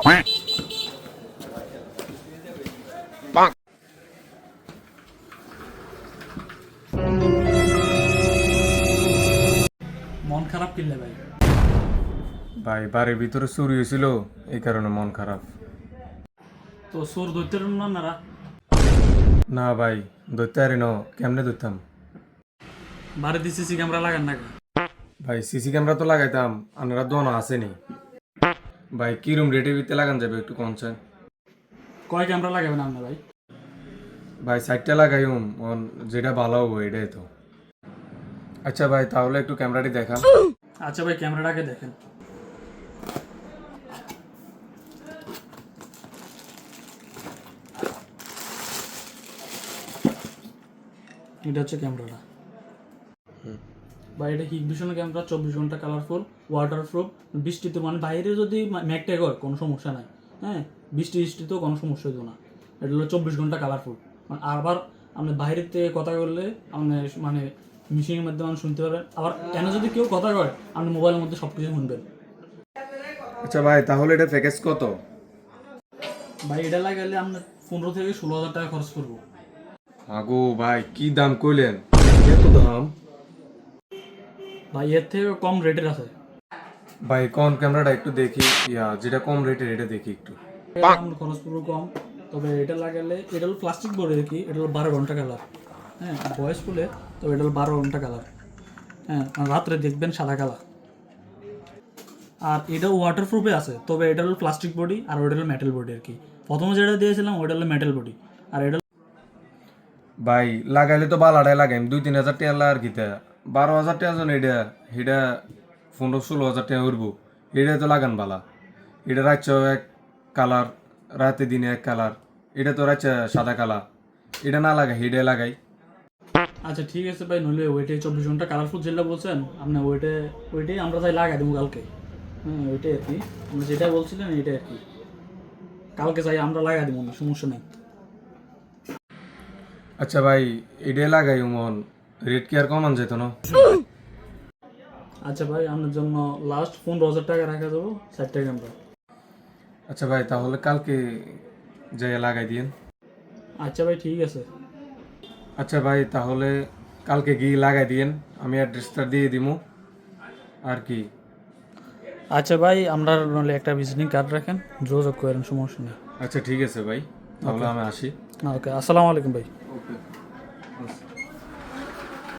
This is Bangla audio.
মন খারাপ কিনলে ভাই? ভাই বাড়ির ভিতরে চুরি হয়েছিল, এই কারণে মন খারাপ। তো চোর ধরতে না নারা? না ভাই, ধরতে পারি না, কেমনে ধরতাম? বাড়িতে সিসি ক্যামেরা লাগান না কেন? ভাই সিসি ক্যামেরা তো লাগাইতাম, আপনারা দোনো আসেনি। ভাই কিরম রেটের ভিতরে লাগান যাবে একটু কনসেন? কয় ক্যামেরা লাগাবেন আপনি ভাই? ভাই সাইডটা লাগাইম, যেটা ভালো হবো এটাই তো। আচ্ছা ভাই তাহলে একটু ক্যামেরাটি দেখান। আচ্ছা ভাই, ক্যামেরাটাকে দেখেন। এটা হচ্ছে ক্যামেরাটা ভাই। এটা হিগভিশনের ক্যামেরা, 24 ঘন্টা কালারফুল, ওয়াটারপ্রুফ। বৃষ্টিতে মানে বাইরে যদি ম্যাকট্যাগ হয় কোনো সমস্যা নাই। হ্যাঁ, বৃষ্টিতেও কোনো সমস্যা হতো না। এটা হলো 24 ঘন্টা কালারফুল। আবার আপনি বাইরের থেকে কথা বললে আপনি মানে মেশিনের মাধ্যমে শুনতে পারবেন। আবার কেন যদি কেউ কথা কয় আপনি মোবাইলের মধ্যে সব কিছু শুনবেন। আচ্ছা ভাই তাহলে এটা প্যাকেজ কত? ভাই এটা লাগাইলে আপনার 15 থেকে 16 হাজার টাকা খরচ করবো। আগো ভাই কি দাম কইলেন, এত দাম? ভাই এর থেকে কম রেটের আছে। ভাই কোন ক্যামেরাটা একটু দেখি, যেটা কম রেটের এটা দেখি একটু। আপনার খরচ পুরো কম। তবে এটা লাগালে, এটা হলো প্লাস্টিক বোর্ডের আর কি, এটা হলো 12 ঘন্টা কালার। হ্যাঁ, বয়স ফুলে, তবে এটা হলো 12 ঘন্টা কালার। হ্যাঁ, আর রাত্রে দেখবেন সাদা কালার। আর এটা ওয়াটারপ্রুফে আছে, তবে এটা হলো প্লাস্টিক বডি আর ওটা হলো মেটাল বডি আর কি। প্রথমে যেটা দিয়েছিলাম ওটা হলো মেটাল বডি, আর এটা ভাই লাগাইলে তো বালাটাই লাগাইম, 2-3 হাজার টাকা লাগার কিতা, 12 হাজার টাকা জন এটা এটা 15-16 হাজার টাকা উঠবো। এটা তো লাগান বালা। এটা রাখছে এক কালার, রাতে দিনে এক কালার। এটা তো রাখছে সাদা কালার। এটা না লাগাই এটা লাগাই। আচ্ছা ঠিক আছে ভাই, নইলে ওইটাই 24 ঘন্টা কালারফুল যেটা বলছেন আপনি, ওইটাই আমরা তাই লাগাই দেবো কালকে। হ্যাঁ, ওইটাই আর কি, আপনি যেটা বলছিলেন এইটাই আর কি। কালকে চাই আমরা লাগাই দেবো, না সমস্যা নেই। আচ্ছা ভাই এটা লাগাই মন, রেট কি আর কমান যেত না? আচ্ছা ভাই, আপনার জন্য লাস্ট 15 হাজার টাকা রাখা যাবো, 4টা ক্যামেরা। আচ্ছা ভাই তাহলে কালকে যাই লাগাই দিন। আচ্ছা ভাই ঠিক আছে। আচ্ছা ভাই তাহলে কালকে গিয়ে লাগাই দিন, আমি অ্যাড্রেসটা দিয়ে দিমু আর কি। আচ্ছা ভাই, আমরা নাহলে একটা ভিজিটিং কার্ড রাখেন, যোগাযোগ করেন, সমস্যা নেই। আচ্ছা ঠিক আছে ভাই, তাহলে আমি আসি। ওকে, আসসালামু আলাইকুম ভাই। ওকে।